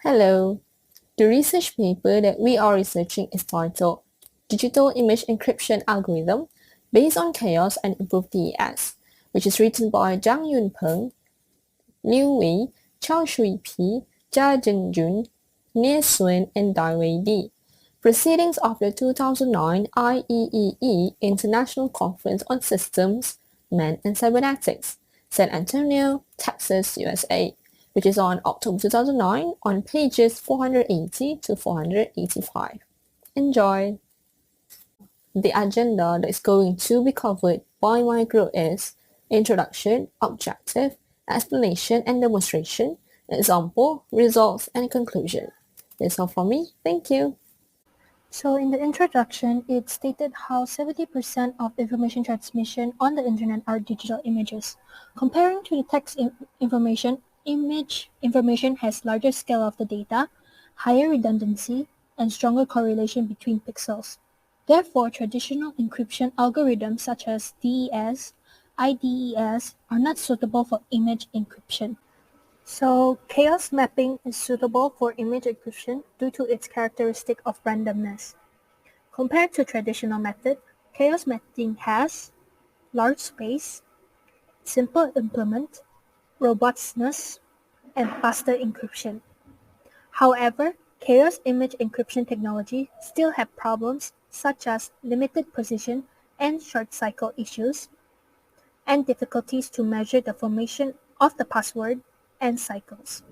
Hello. The research paper that we are researching is titled Digital Image Encryption Algorithm Based on Chaos and Improved DES, which is written by Zhang Yunpeng, Liu Wei, Chao Shui Pi, Jia Zhengjun, Nie Sun, and Dai Wei Di. Proceedings of the 2009 IEEE International Conference on Systems, Men and Cybernetics, San Antonio, Texas, USA, which is on October 2009 on pages 480 to 485. Enjoy! The agenda that is going to be covered by my group is Introduction, Objective, Explanation and Demonstration, Example, Results, and Conclusion. That's all from me. Thank you. So in the introduction, it stated how 70% of information transmission on the internet are digital images. Comparing to the text information, image information has larger scale of the data, higher redundancy, and stronger correlation between pixels. Therefore, traditional encryption algorithms such as DES, IDES are not suitable for image encryption. So, chaos mapping is suitable for image encryption due to its characteristic of randomness. Compared to traditional method, chaos mapping has large space, simple implement, robustness, and faster encryption. However, chaos image encryption technology still have problems such as limited precision and short cycle issues, and difficulties to measure the formation of the password and cycles.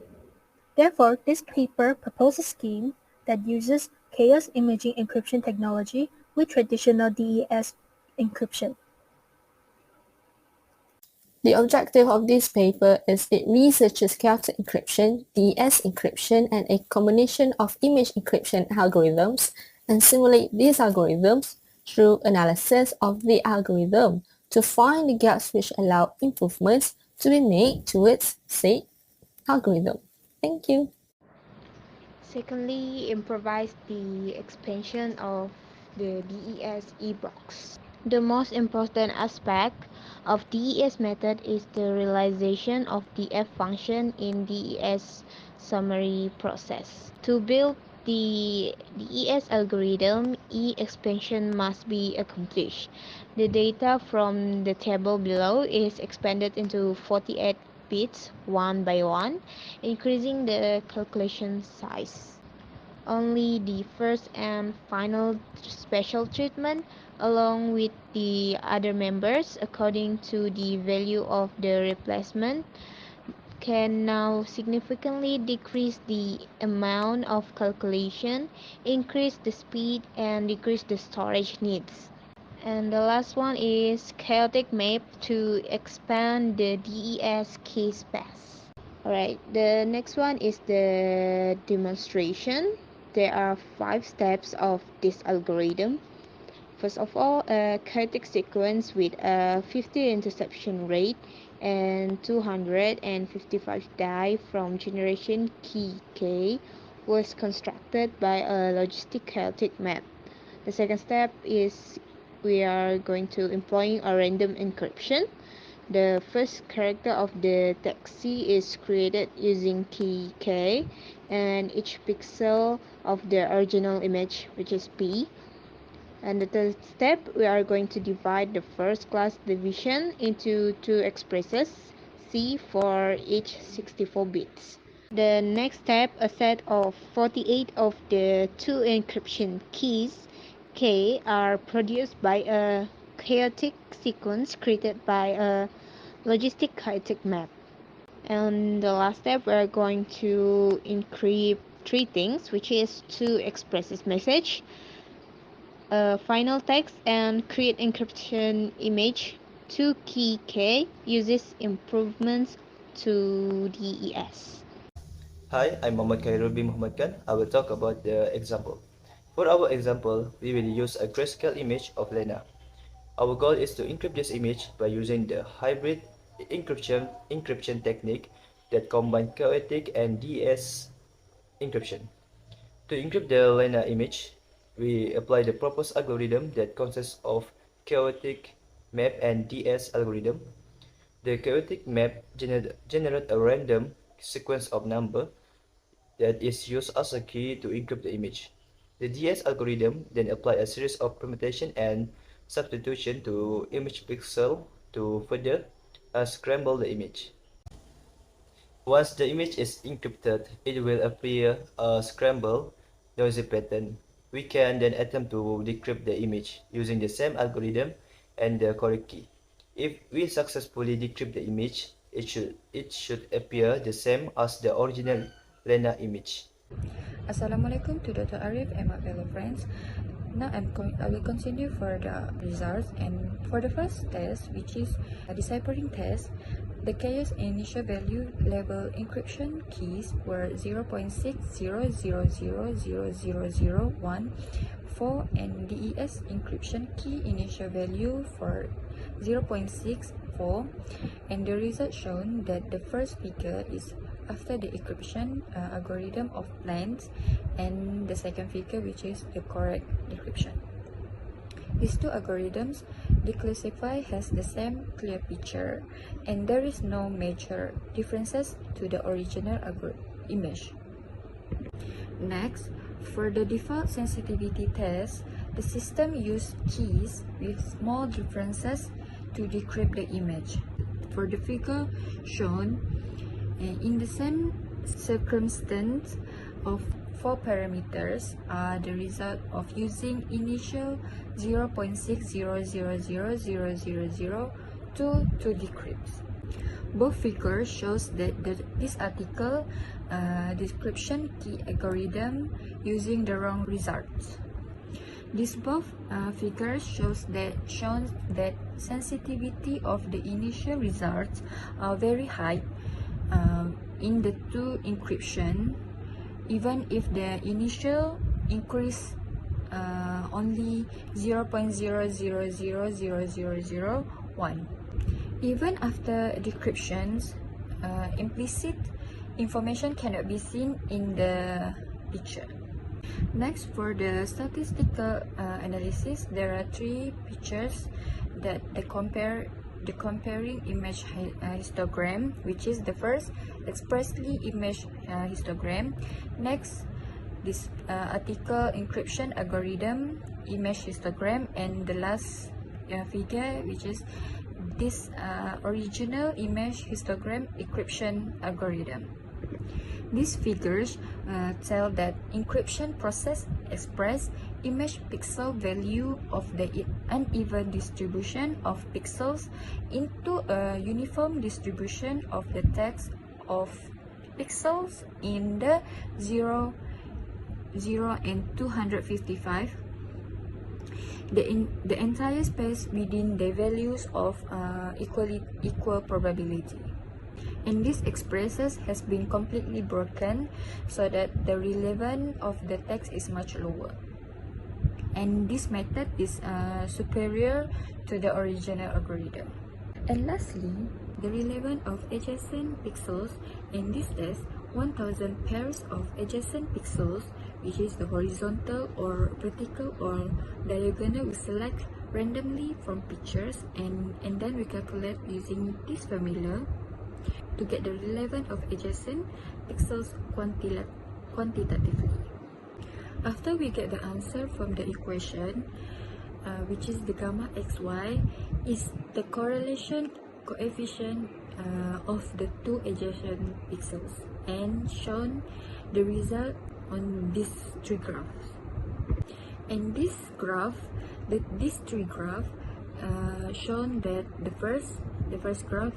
Therefore, this paper proposes a scheme that uses chaos imaging encryption technology with traditional DES encryption. The objective of this paper is it researches chaotic encryption, DES encryption, and a combination of image encryption algorithms and simulate these algorithms through analysis of the algorithm to find the gaps which allow improvements to be made to its said algorithm. Thank you. Secondly, improvise the expansion of the DES e-box. The most important aspect of DES method is the realization of the F function in DES summary process. To build the DES algorithm, E-expansion must be accomplished. The data from the table below is expanded into 48 bits one by one, increasing the calculation size. Only the first and final special treatment, along with the other members according to the value of the replacement, can now significantly decrease the amount of calculation, increase the speed, and decrease the storage needs. And the last one is chaotic map to expand the DES key space. Alright, the next one is the demonstration. There are 5 steps of this algorithm. First of all, a chaotic sequence with a 50 interception rate and 255 die from generation key K was constructed by a logistic chaotic map. The second step is we are going to employing a random encryption. The first character of the text C is created using key K, and each pixel of the original image, which is P. And the third step, we are going to divide the first class division into 2 expresses, C for each 64 bits. The next step, a set of 48 of the 2 encryption keys, K, are produced by a chaotic sequence created by a logistic chaotic map. And the last step, we're going to encrypt 3 things, which is 2 expresses message, final text, and create encryption image. 2 key K uses improvements to DES. Hi, I'm Muhammad Khairul bin Muhammad Khan. I will talk about the example. For our example, we will use a grayscale image of Lena. Our goal is to encrypt this image by using the hybrid encryption technique that combines chaotic and DES encryption. To encrypt the Lena image, we apply the proposed algorithm that consists of chaotic map and DES algorithm. The chaotic map generates a random sequence of numbers that is used as a key to encrypt the image. The DS algorithm then applies a series of permutation and substitution to image pixel to further scramble the image. Once the image is encrypted, it will appear a scrambled, noisy pattern. We can then attempt to decrypt the image using the same algorithm and the correct key. If we successfully decrypt the image, it should appear the same as the original Lena image. Assalamualaikum to Dr. Arif and my fellow friends. Now I will continue for the results, and for the first test, which is a deciphering test, the chaos initial value level encryption keys were 0.60000001 and DES encryption key initial value for 0.64, and the result shown that the first figure is after the encryption algorithm of length, and the second figure which is the correct decryption. These two algorithms declassify has the same clear picture, and there is no major differences to the original image. Next, for the default sensitivity test, the system used keys with small differences to decrypt the image. For the figure shown, in the same circumstance of 4 parameters are the result of using initial 0.60000002 to decrypt. Both figures shows that this article description key algorithm using the wrong results. These both figures shows that sensitivity of the initial results are very high in the two encryption, even if the initial increase only 0.00000001. Even after decryptions, implicit information cannot be seen in the picture. Next, for the statistical analysis, there are 3 pictures that the comparing image histogram, which is the first expressly image histogram. Next, this article encryption algorithm image histogram, and the last figure, which is this original image histogram encryption algorithm. These figures tell that encryption process express image pixel value of the uneven distribution of pixels into a uniform distribution of the text of pixels in the 0, 0 and 255. The entire space within the values of equal probability. And this expresses has been completely broken so that the relevance of the text is much lower. And this method is superior to the original algorithm. And lastly, the relevance of adjacent pixels in this test, 1000 pairs of adjacent pixels, which is the horizontal or vertical or diagonal, we select randomly from pictures, and then we calculate using this formula to get the relevance of adjacent pixels quantitatively. After we get the answer from the equation, which is the gamma xy, is the correlation coefficient of the two adjacent pixels, and shown the result on these 3 graphs. And this graph, these 3 graphs shown that the first graph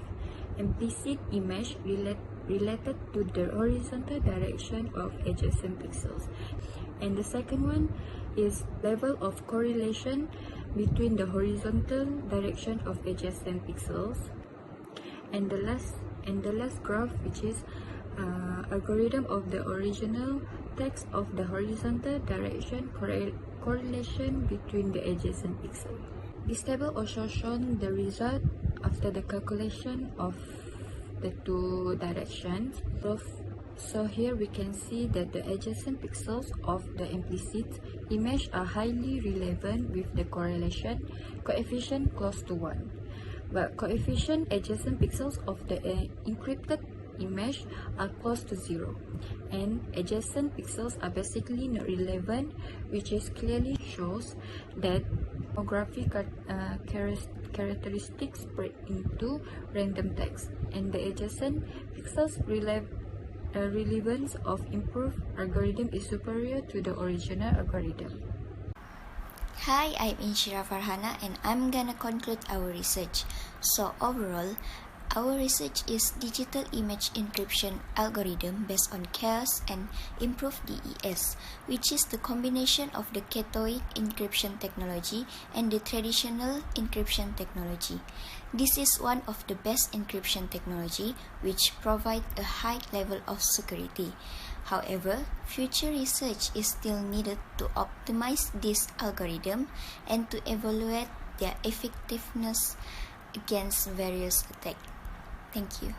implicit image related to the horizontal direction of adjacent pixels, and the second one is level of correlation between the horizontal direction of adjacent pixels, and the last graph, which is algorithm of the original text of the horizontal direction correlation between the adjacent pixels. This table also shown the result after the calculation of the two directions. So here we can see that the adjacent pixels of the implicit image are highly relevant with the correlation coefficient close to 1. But coefficient adjacent pixels of the encrypted image are close to zero, and adjacent pixels are basically not relevant, which is clearly shows that demographic characteristics spread into random text, and the adjacent pixels relevance of improved algorithm is superior to the original algorithm. Hi, I'm Syahirah.H and I'm gonna conclude our research. So overall, our research is digital image encryption algorithm based on chaos and improved DES, which is the combination of the cathodic encryption technology and the traditional encryption technology. This is one of the best encryption technology which provide a high level of security. However, future research is still needed to optimize this algorithm and to evaluate their effectiveness against various attacks. Thank you.